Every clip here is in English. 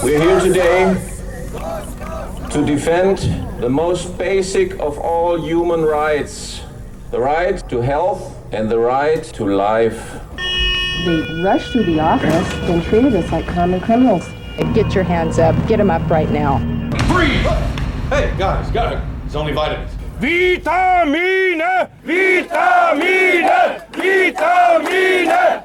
We're here today to defend the most basic of all human rights, the right to health and the right to life. They rushed through the office and treated us like common criminals. Get your hands up. Get them up right now. Freeze! Hey, guys, it's only vitamins. Vitamine! Vitamine! Vitamine!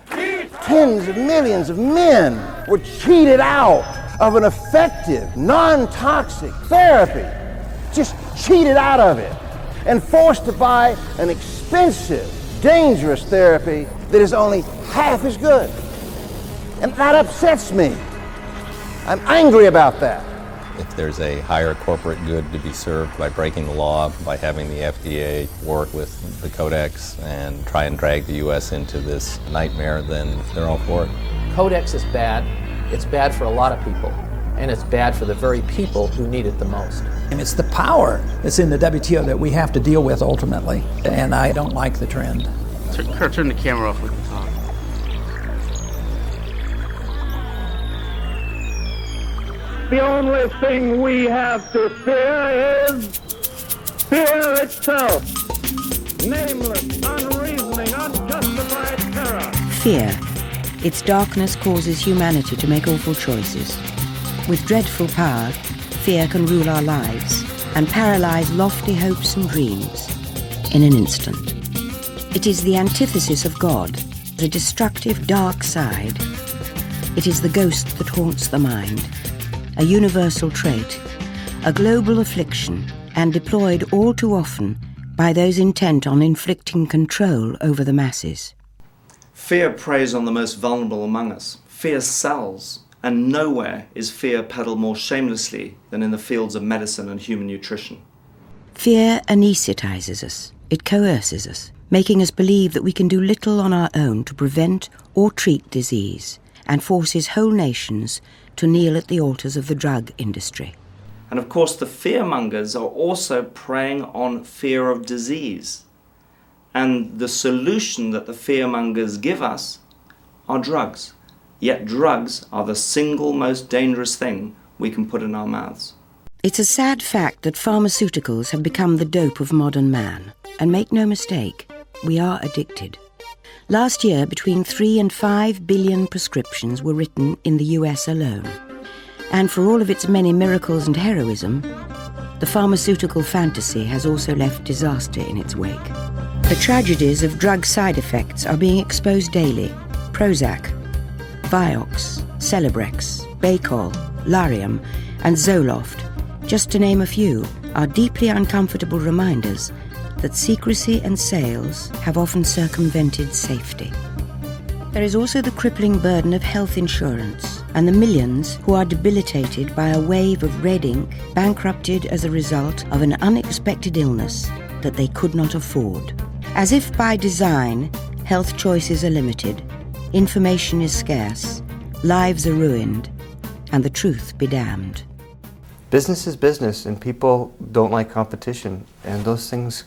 Tens of millions of men were cheated out of an effective, non-toxic therapy. Just cheated out of it and forced to buy an expensive, dangerous therapy that is only half as good. And that upsets me. I'm angry about that. If there's a higher corporate good to be served by breaking the law, by having the FDA work with the Codex and try and drag the U.S. into this nightmare, then they're all for it. Codex is bad. It's bad for a lot of people, and it's bad for the very people who need it the most. And it's the power that's in the WTO that we have to deal with ultimately, and I don't like the trend. Turn the camera off, we can talk. The only thing we have to fear is fear itself. Nameless, unreasoning, unjustified terror. Fear. Its darkness causes humanity to make awful choices. With dreadful power, fear can rule our lives and paralyze lofty hopes and dreams in an instant. It is the antithesis of God, the destructive dark side. It is the ghost that haunts the mind, a universal trait, a global affliction, and deployed all too often by those intent on inflicting control over the masses. Fear preys on the most vulnerable among us. Fear sells, and nowhere is fear peddled more shamelessly than in the fields of medicine and human nutrition. Fear anesthetizes us. It coerces us, making us believe that we can do little on our own to prevent or treat disease, and forces whole nations to kneel at the altars of the drug industry. And of course, the fearmongers are also preying on fear of disease. And the solution that the fearmongers give us are drugs. Yet drugs are the single most dangerous thing we can put in our mouths. It's a sad fact that pharmaceuticals have become the dope of modern man. And make no mistake, we are addicted. Last year, between 3 and 5 billion prescriptions were written in the US alone. And for all of its many miracles and heroism, the pharmaceutical fantasy has also left disaster in its wake. The tragedies of drug side effects are being exposed daily. Prozac, Vioxx, Celebrex, Baycol, Lariam, and Zoloft, just to name a few, are deeply uncomfortable reminders that secrecy and sales have often circumvented safety. There is also the crippling burden of health insurance and the millions who are debilitated by a wave of red ink, bankrupted as a result of an unexpected illness that they could not afford. As if by design, health choices are limited, information is scarce, lives are ruined, and the truth be damned. Business is business, and people don't like competition, and those things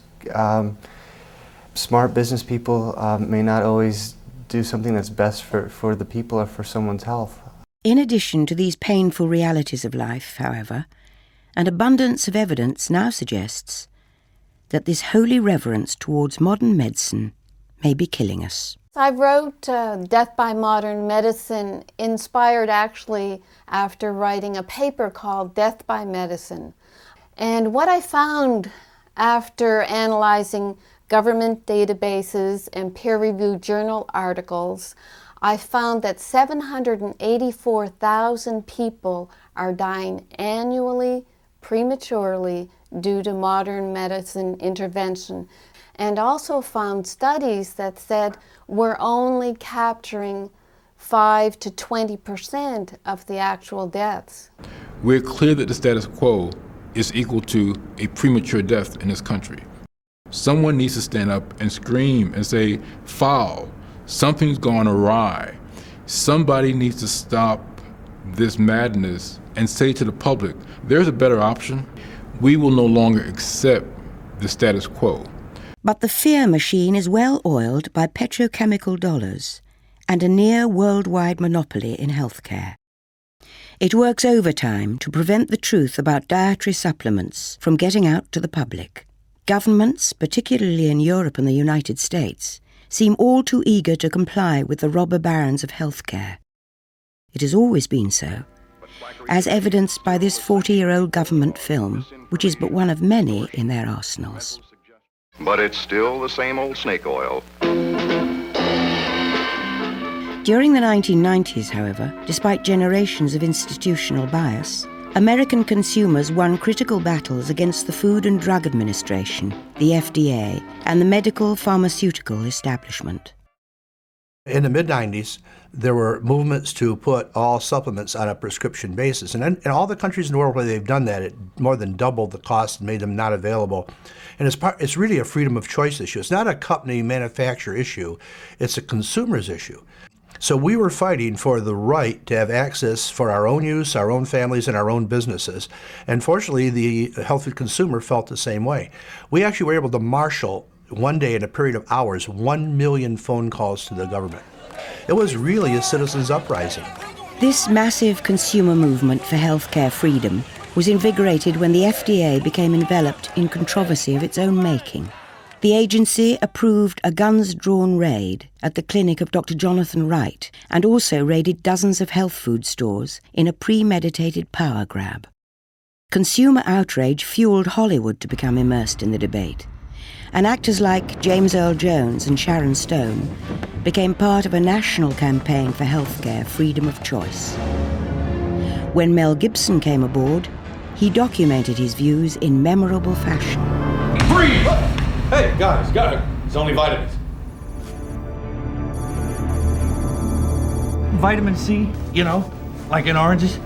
smart business people may not always do something that's best for the people or for someone's health. In addition to these painful realities of life, however, an abundance of evidence now suggests that this holy reverence towards modern medicine may be killing us. I wrote Death by Modern Medicine, inspired actually after writing a paper called Death by Medicine. And what I found after analyzing government databases and peer-reviewed journal articles, I found that 784,000 people are dying annually, prematurely, due to modern medicine intervention. And also found studies that said we're only capturing 5 to 20% of the actual deaths. We're clear that the status quo is equal to a premature death in this country. Someone needs to stand up and scream and say, foul, something's gone awry. Somebody needs to stop this madness and say to the public, there's a better option. We will no longer accept the status quo. But the fear machine is well oiled by petrochemical dollars, and a near worldwide monopoly in healthcare. It works overtime to prevent the truth about dietary supplements from getting out to the public. Governments, particularly in Europe and the United States, seem all too eager to comply with the robber barons of healthcare. It has always been so, as evidenced by this 40-year-old government film, which is but one of many in their arsenals. But it's still the same old snake oil. During the 1990s, however, despite generations of institutional bias, American consumers won critical battles against the Food and Drug Administration, the FDA, and the medical pharmaceutical establishment. In the mid-90s, there were movements to put all supplements on a prescription basis. And in all the countries in the world where they've done that, it more than doubled the cost and made them not available. And it's really a freedom of choice issue. It's not a company manufacturer issue. It's a consumer's issue. So we were fighting for the right to have access for our own use, our own families, and our own businesses. And fortunately, the healthy consumer felt the same way. We actually were able to marshal, one day in a period of hours, 1 million phone calls to the government. It was really a citizens' uprising. This massive consumer movement for healthcare freedom was invigorated when the FDA became enveloped in controversy of its own making. The agency approved a guns-drawn raid at the clinic of Dr. Jonathan Wright and also raided dozens of health food stores in a premeditated power grab. Consumer outrage fueled Hollywood to become immersed in the debate, and actors like James Earl Jones and Sharon Stone became part of a national campaign for healthcare freedom of choice. When Mel Gibson came aboard, he documented his views in memorable fashion. Freeze! Hey, guys, it's only vitamins. Vitamin C, like in oranges.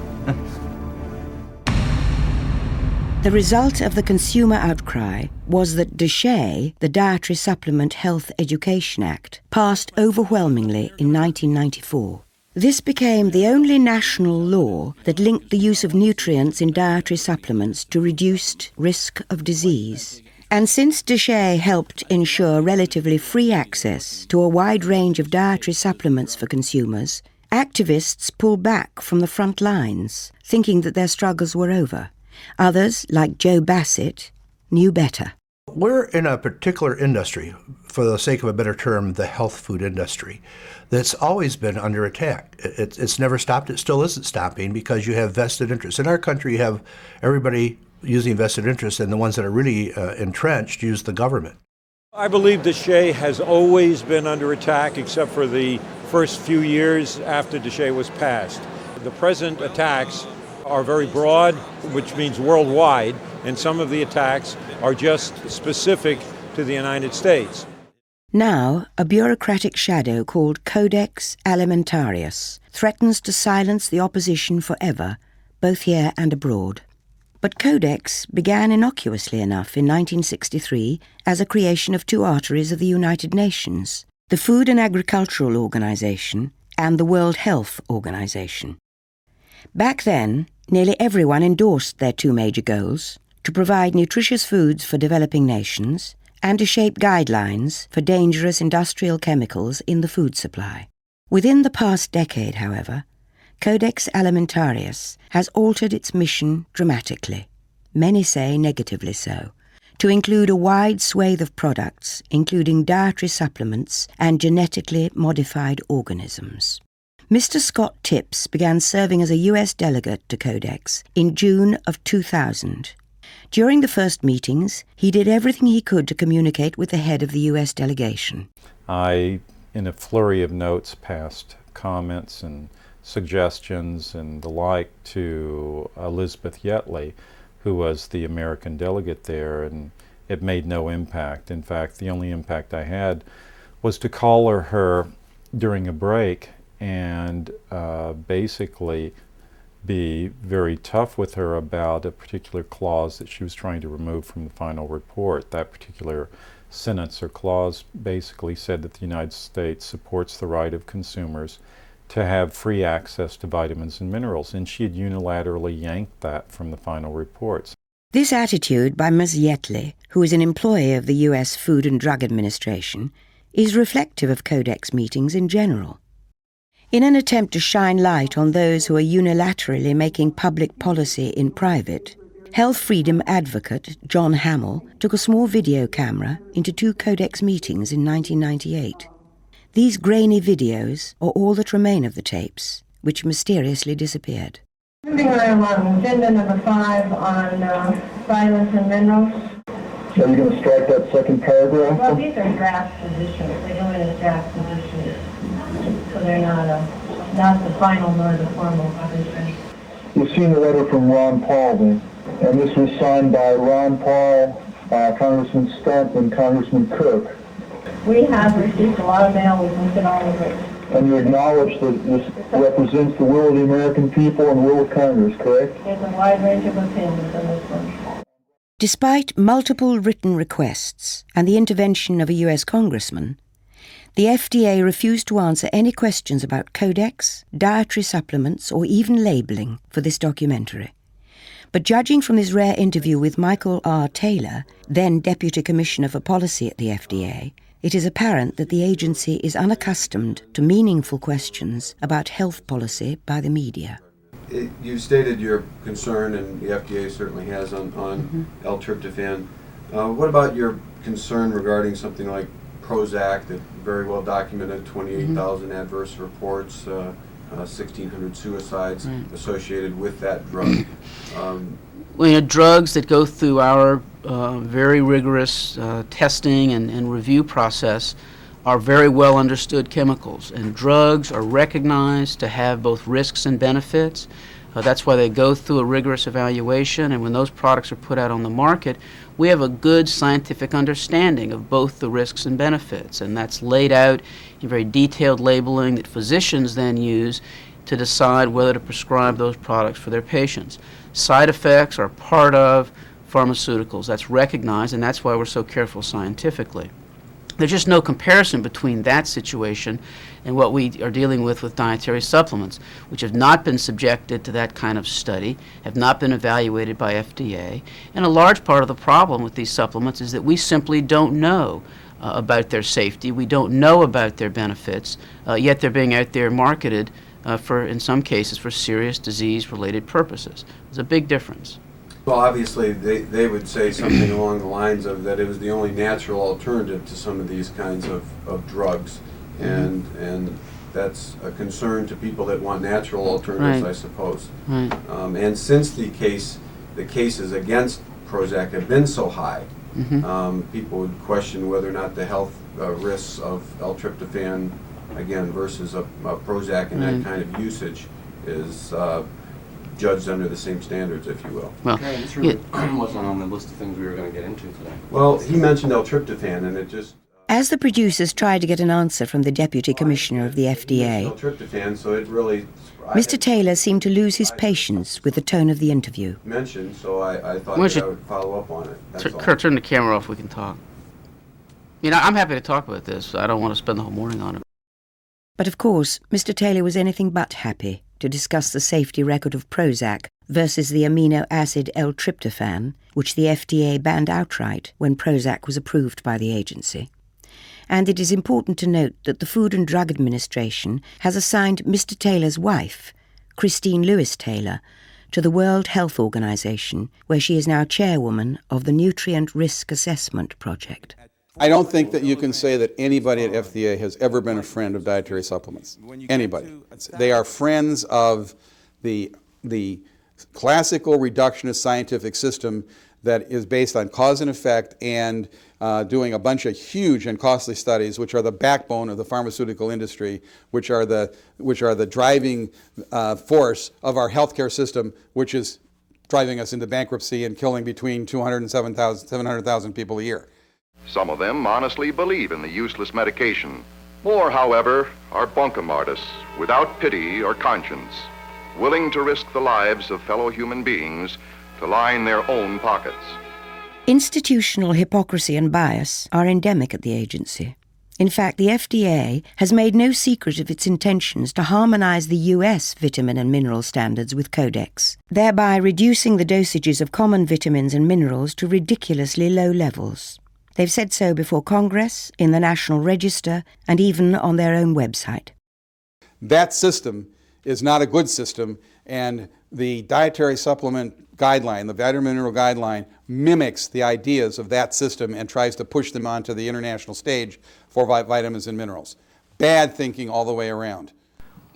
The result of the consumer outcry was that DSHEA, the Dietary Supplement Health Education Act, passed overwhelmingly in 1994. This became the only national law that linked the use of nutrients in dietary supplements to reduced risk of disease. And since DSHEA helped ensure relatively free access to a wide range of dietary supplements for consumers, activists pulled back from the front lines, thinking that their struggles were over. Others, like Joe Bassett, knew better. We're in a particular industry, for the sake of a better term, the health food industry, that's always been under attack. It's never stopped. It still isn't stopping because you have vested interests. In our country, you have everybody using vested interests, and the ones that are really entrenched use the government. I believe DSHEA has always been under attack, except for the first few years after DSHEA was passed. The present attacks are very broad, which means worldwide, and some of the attacks are just specific to the United States. Now, a bureaucratic shadow called Codex Alimentarius threatens to silence the opposition forever, both here and abroad. But Codex began innocuously enough in 1963 as a creation of two arteries of the United Nations, the Food and Agricultural Organization and the World Health Organization. Back then, nearly everyone endorsed their two major goals: to provide nutritious foods for developing nations and to shape guidelines for dangerous industrial chemicals in the food supply. Within the past decade, however, Codex Alimentarius has altered its mission dramatically, many say negatively so, to include a wide swathe of products, including dietary supplements and genetically modified organisms. Mr. Scott Tipps began serving as a US delegate to Codex in June of 2000. During the first meetings, he did everything he could to communicate with the head of the US delegation. I, in a flurry of notes, passed comments and suggestions and the like to Elizabeth Yetley, who was the American delegate there, and it made no impact. In fact, the only impact I had was to call her during a break and basically be very tough with her about a particular clause that she was trying to remove from the final report. That particular sentence or clause basically said that the United States supports the right of consumers to have free access to vitamins and minerals, and she had unilaterally yanked that from the final reports. This attitude by Ms. Yetley, who is an employee of the US Food and Drug Administration, is reflective of Codex meetings in general. In an attempt to shine light on those who are unilaterally making public policy in private, health freedom advocate John Hamill took a small video camera into 2 Codex meetings in 1998. These grainy videos are all that remain of the tapes, which mysteriously disappeared. Moving right along, agenda number 5 on violence and minerals. Are you going to strike that second paragraph? Well, these are draft positions. They go in as draft positions, so they're not the final nor the formal position. You've seen the letter from Ron Paul then, and this was signed by Ron Paul, Congressman Stump, and Congressman Cook. We have received a lot of mail. We've looked at all of it. And you acknowledge that this represents the will of the American people and the will of Congress, correct? There's a wide range of opinions on this one. Despite multiple written requests and the intervention of a US congressman, the FDA refused to answer any questions about codex, dietary supplements, or even labelling for this documentary. But judging from this rare interview with Michael R. Taylor, then Deputy Commissioner for Policy at the FDA, it is apparent that the agency is unaccustomed to meaningful questions about health policy by the media. You stated your concern, and the FDA certainly has, on L-tryptophan. What about your concern regarding something like Prozac, that very well documented 28,000 adverse reports, 1,600 suicides associated with that drug? Well, drugs that go through our very rigorous testing and review process are very well understood chemicals, and drugs are recognized to have both risks and benefits. That's why they go through a rigorous evaluation, and when those products are put out on the market, we have a good scientific understanding of both the risks and benefits, and that's laid out in very detailed labeling that physicians then use to decide whether to prescribe those products for their patients. Side effects are part of pharmaceuticals. That's recognized, and that's why we're so careful scientifically. There's just no comparison between that situation and what we are dealing with dietary supplements, which have not been subjected to that kind of study, have not been evaluated by FDA. And a large part of the problem with these supplements is that we simply don't know about their safety. We don't know about their benefits, yet they're being out there marketed for, in some cases, for serious disease-related purposes. There's a big difference. Well, obviously, they would say something along the lines of that it was the only natural alternative to some of these kinds of drugs, and that's a concern to people that want natural alternatives, I suppose. And since the cases against Prozac have been so high, people would question whether or not the health risks of L-tryptophan, again, versus a Prozac and that kind of usage is judged under the same standards, if you will. Well, this really wasn't on the list of things we were going to get into today. Well, he mentioned L-tryptophan, and it just... As the producers tried to get an answer from the Deputy Commissioner of the FDA, L-tryptophan, so it really... Mr. Taylor seemed to lose his patience with the tone of the interview. Mentioned, so I thought that I would follow up on it. That's all. Kurt, turn the camera off, we can talk. You know, I'm happy to talk about this. I don't want to spend the whole morning on it. But of course, Mr. Taylor was anything but happy to discuss the safety record of Prozac versus the amino acid L-tryptophan, which the FDA banned outright when Prozac was approved by the agency. And it is important to note that the Food and Drug Administration has assigned Mr. Taylor's wife, Christine Lewis Taylor, to the World Health Organization, where she is now chairwoman of the Nutrient Risk Assessment Project. I don't think that you can say that anybody at FDA has ever been a friend of dietary supplements. Anybody. They are friends of the classical reductionist scientific system that is based on cause and effect and doing a bunch of huge and costly studies, which are the backbone of the pharmaceutical industry, which are the driving force of our healthcare system, which is driving us into bankruptcy and killing between 200,000 and 700,000 people a year. Some of them honestly believe in the useless medication. More, however, are bunkum artists without pity or conscience, willing to risk the lives of fellow human beings to line their own pockets. Institutional hypocrisy and bias are endemic at the agency. In fact, the FDA has made no secret of its intentions to harmonize the US vitamin and mineral standards with Codex, thereby reducing the dosages of common vitamins and minerals to ridiculously low levels. They've said so before Congress, in the National Register, and even on their own website. That system is not a good system, and the dietary supplement guideline, the vitamin mineral guideline, mimics the ideas of that system and tries to push them onto the international stage for vitamins and minerals. Bad thinking all the way around.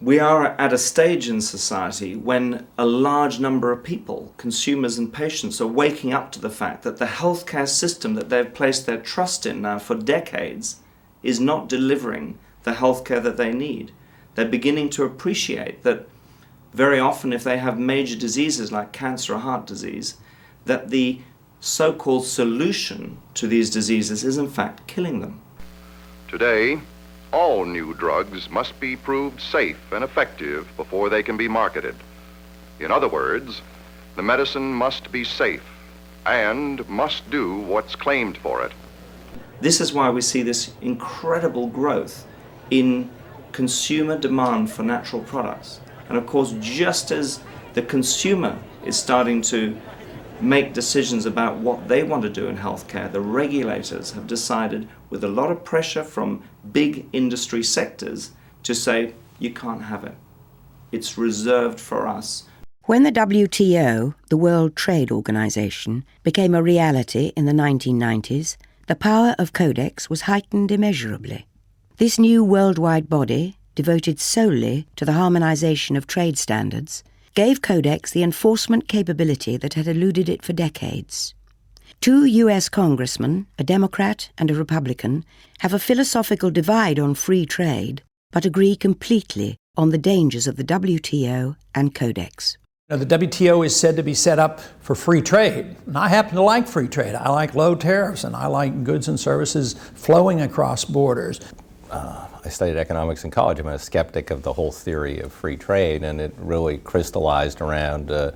We are at a stage in society when a large number of people, consumers and patients, are waking up to the fact that the healthcare system that they've placed their trust in now for decades is not delivering the healthcare that they need. They're beginning to appreciate that very often if they have major diseases like cancer or heart disease, that the so-called solution to these diseases is in fact killing them. Today, all new drugs must be proved safe and effective before they can be marketed. In other words, the medicine must be safe and must do what's claimed for it. This is why we see this incredible growth in consumer demand for natural products. And of course, just as the consumer is starting to make decisions about what they want to do in healthcare, the regulators have decided, with a lot of pressure from big industry sectors, to say, you can't have it. It's reserved for us. When the WTO, the World Trade Organization, became a reality in the 1990s, the power of Codex was heightened immeasurably. This new worldwide body, devoted solely to the harmonization of trade standards, gave Codex the enforcement capability that had eluded it for decades. 2 US congressmen, a Democrat and a Republican, have a philosophical divide on free trade, but agree completely on the dangers of the WTO and Codex. Now, the WTO is said to be set up for free trade, and I happen to like free trade. I like low tariffs, and I like goods and services flowing across borders. I studied economics in college. I'm a skeptic of the whole theory of free trade, and it really crystallized around the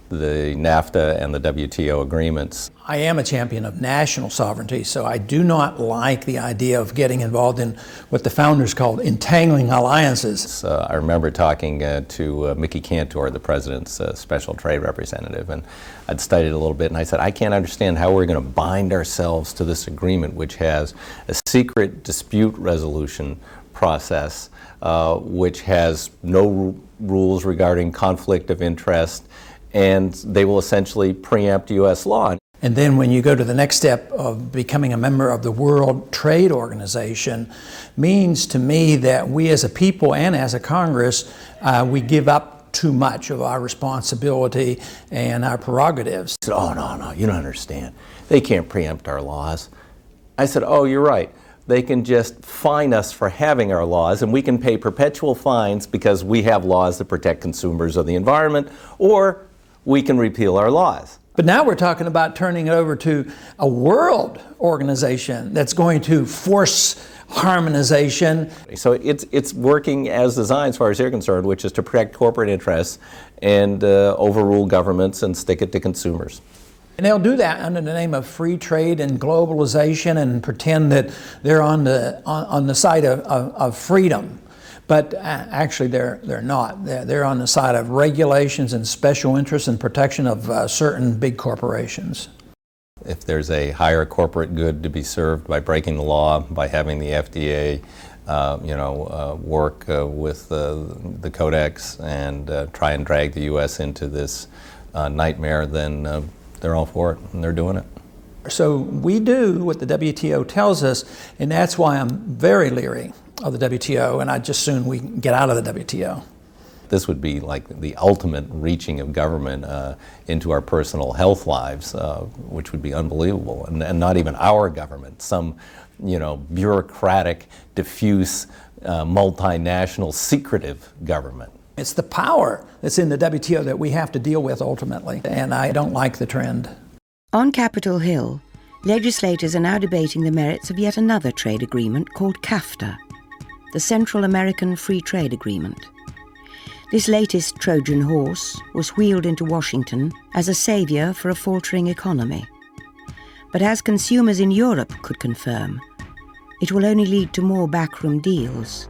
NAFTA and the WTO agreements. I am a champion of national sovereignty, so I do not like the idea of getting involved in what the founders called entangling alliances. I remember talking to Mickey Cantor, the president's special trade representative, and I'd studied a little bit, and I said, I can't understand how we're going to bind ourselves to this agreement, which has a secret dispute resolution process, which has no rules regarding conflict of interest, and they will essentially preempt U.S. law. And then when you go to the next step of becoming a member of the World Trade Organization, means to me that we as a people and as a Congress, we give up too much of our responsibility and our prerogatives. I said, oh, no, you don't understand. They can't preempt our laws. I said, oh, you're right. They can just fine us for having our laws, and we can pay perpetual fines because we have laws that protect consumers of the environment, or we can repeal our laws. But now we're talking about turning it over to a world organization that's going to force harmonization. So it's working as designed as far as they're concerned, which is to protect corporate interests and overrule governments and stick it to consumers. And they'll do that under the name of free trade and globalization and pretend that they're on the side of freedom. But actually they're not. They're on the side of regulations and special interests and protection of certain big corporations. If there's a higher corporate good to be served by breaking the law, by having the FDA work with the Codex and try and drag the U.S. into this nightmare, then they're all for it, and they're doing it. So we do what the WTO tells us, and that's why I'm very leery of the WTO, and I'd just soon we get out of the WTO. This would be like the ultimate reaching of government into our personal health lives, which would be unbelievable, and not even our government, some bureaucratic, diffuse, multinational, secretive government. It's the power that's in the WTO that we have to deal with ultimately, and I don't like the trend. On Capitol Hill, legislators are now debating the merits of yet another trade agreement called CAFTA, the Central American Free Trade Agreement. This latest Trojan horse was wheeled into Washington as a savior for a faltering economy. But as consumers in Europe could confirm, it will only lead to more backroom deals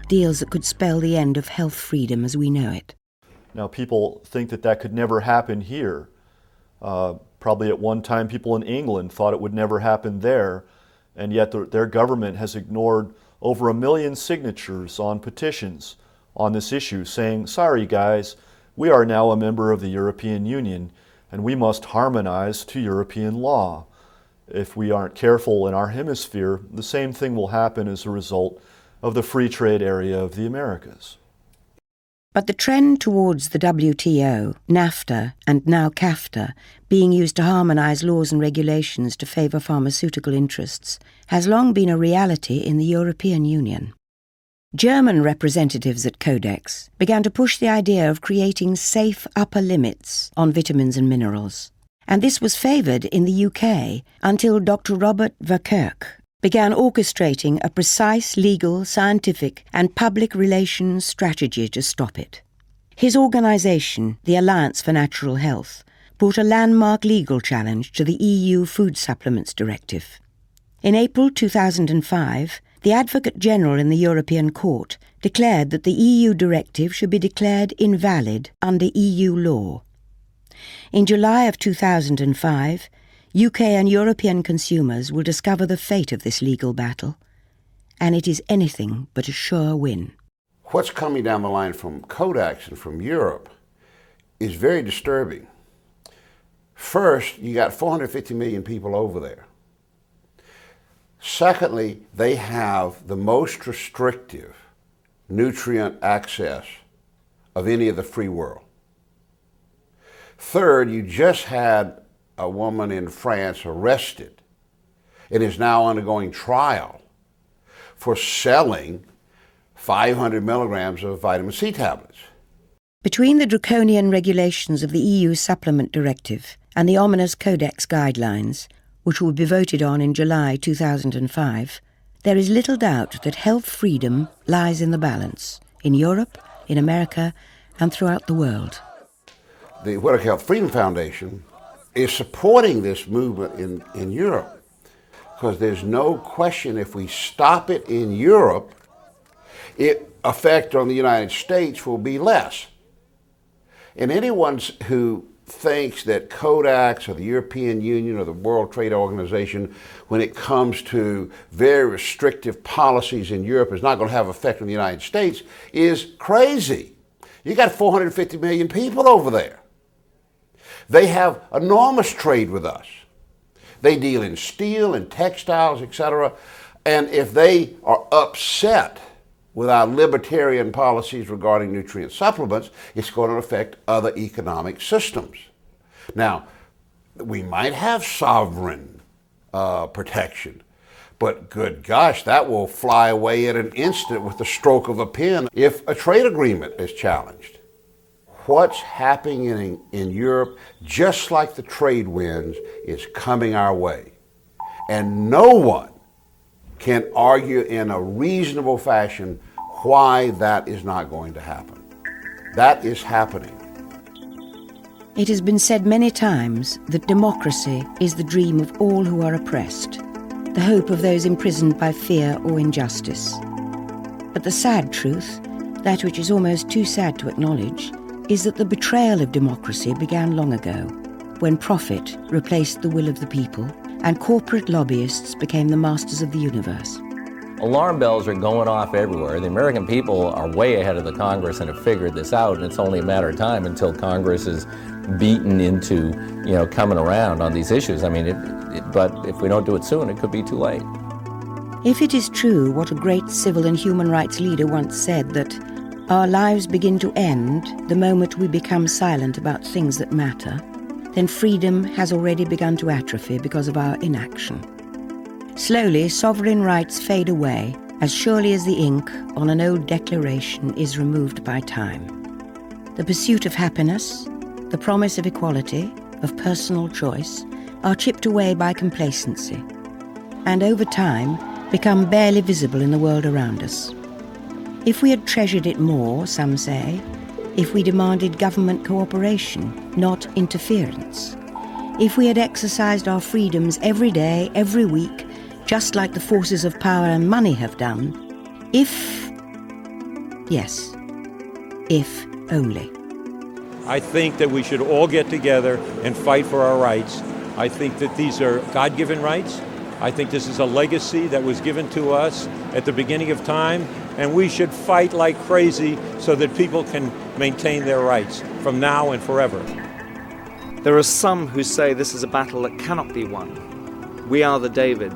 that could spell the end of health freedom as we know it. Now, people think that could never happen here. Probably at one time people in England thought it would never happen there, and yet their government has ignored over 1 million signatures on petitions on this issue, saying, sorry guys, we are now a member of the European Union and we must harmonize to European law. If we aren't careful in our hemisphere, the same thing will happen as a result of the free trade area of the Americas. But the trend towards the WTO, NAFTA and now CAFTA being used to harmonise laws and regulations to favour pharmaceutical interests has long been a reality in the European Union. German representatives at Codex began to push the idea of creating safe upper limits on vitamins and minerals, and this was favoured in the UK until Dr. Robert Verkerk began orchestrating a precise legal, scientific and public relations strategy to stop it. His organisation, the Alliance for Natural Health, brought a landmark legal challenge to the EU Food Supplements Directive. In April 2005, the Advocate General in the European Court declared that the EU directive should be declared invalid under EU law. In July of 2005, UK and European consumers will discover the fate of this legal battle, and it is anything but a sure win. What's coming down the line from Codex and from Europe is very disturbing. First, you got 450 million people over there. Secondly, they have the most restrictive nutrient access of any of the free world. Third, you just had a woman in France arrested and is now undergoing trial for selling 500 milligrams of vitamin C tablets. Between the draconian regulations of the EU Supplement Directive and the ominous Codex guidelines, which will be voted on in July 2005, there is little doubt that health freedom lies in the balance, in Europe, in America, and throughout the world. The World Health Freedom Foundation is supporting this movement in Europe, because there's no question if we stop it in Europe, its effect on the United States will be less. And anyone who thinks that Codex or the European Union or the World Trade Organization, when it comes to very restrictive policies in Europe, is not going to have an effect on the United States is crazy. You got 450 million people over there. They have enormous trade with us. They deal in steel and textiles, etc. And if they are upset with our libertarian policies regarding nutrient supplements, it's going to affect other economic systems. Now, we might have sovereign protection, but good gosh, that will fly away at an instant with the stroke of a pen if a trade agreement is challenged. What's happening in Europe, just like the trade winds, is coming our way. And no one can argue in a reasonable fashion why that is not going to happen. That is happening. It has been said many times that democracy is the dream of all who are oppressed, the hope of those imprisoned by fear or injustice. But the sad truth, that which is almost too sad to acknowledge, is that the betrayal of democracy began long ago, when profit replaced the will of the people and corporate lobbyists became the masters of the universe. Alarm bells are going off everywhere. The American people are way ahead of the Congress and have figured this out, and it's only a matter of time until Congress is beaten into, coming around on these issues. I mean, but if we don't do it soon, it could be too late. If it is true what a great civil and human rights leader once said, that our lives begin to end the moment we become silent about things that matter, then freedom has already begun to atrophy because of our inaction. Slowly, sovereign rights fade away, as surely as the ink on an old declaration is removed by time. The pursuit of happiness, the promise of equality, of personal choice, are chipped away by complacency, and over time become barely visible in the world around us. If we had treasured it more, some say, if we demanded government cooperation, not interference, if we had exercised our freedoms every day, every week, just like the forces of power and money have done, if only. I think that we should all get together and fight for our rights. I think that these are God-given rights. I think this is a legacy that was given to us at the beginning of time, and we should fight like crazy so that people can maintain their rights from now and forever. There are some who say this is a battle that cannot be won. We are the David,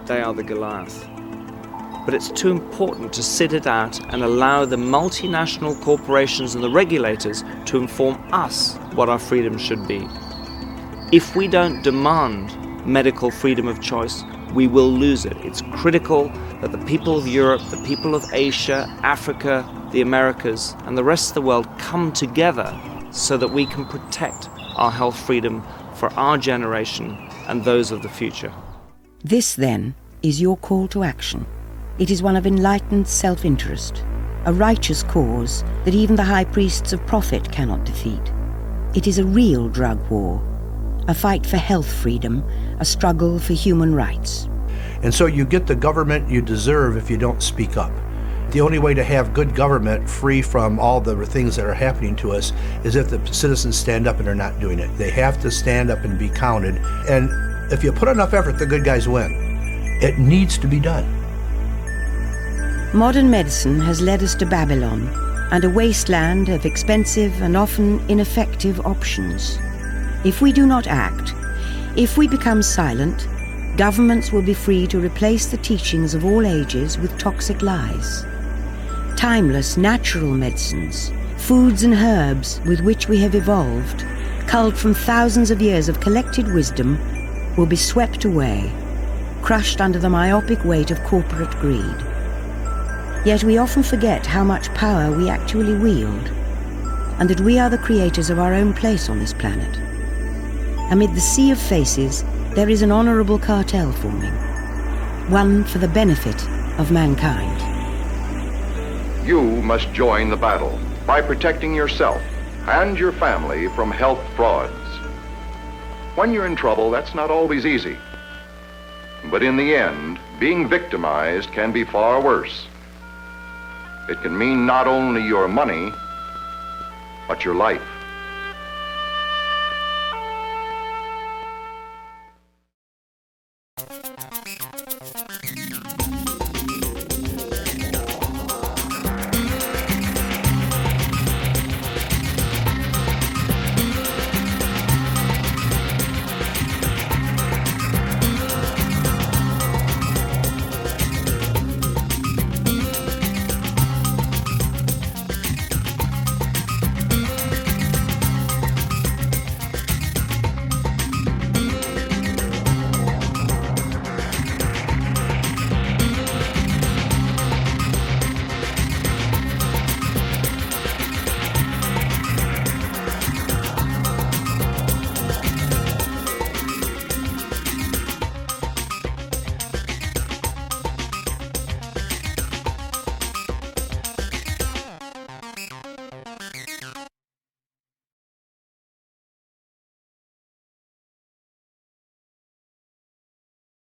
they are the Goliath. But it's too important to sit it out and allow the multinational corporations and the regulators to inform us what our freedom should be. If we don't demand medical freedom of choice, we will lose it. It's critical that the people of Europe, the people of Asia, Africa, the Americas, and the rest of the world come together so that we can protect our health freedom for our generation and those of the future. This, then, is your call to action. It is one of enlightened self-interest, a righteous cause that even the high priests of profit cannot defeat. It is a real drug war, a fight for health freedom, a struggle for human rights. And so you get the government you deserve if you don't speak up. The only way to have good government free from all the things that are happening to us is if the citizens stand up and are not doing it. They have to stand up and be counted. And if you put enough effort, the good guys win. It needs to be done. Modern medicine has led us to Babylon and a wasteland of expensive and often ineffective options. If we do not act, if we become silent, governments will be free to replace the teachings of all ages with toxic lies. Timeless natural medicines, foods and herbs with which we have evolved, culled from thousands of years of collected wisdom, will be swept away, crushed under the myopic weight of corporate greed. Yet we often forget how much power we actually wield, and that we are the creators of our own place on this planet. Amid the sea of faces, there is an honorable cartel forming, one for the benefit of mankind. You must join the battle by protecting yourself and your family from health frauds. When you're in trouble, that's not always easy. But in the end, being victimized can be far worse. It can mean not only your money, but your life.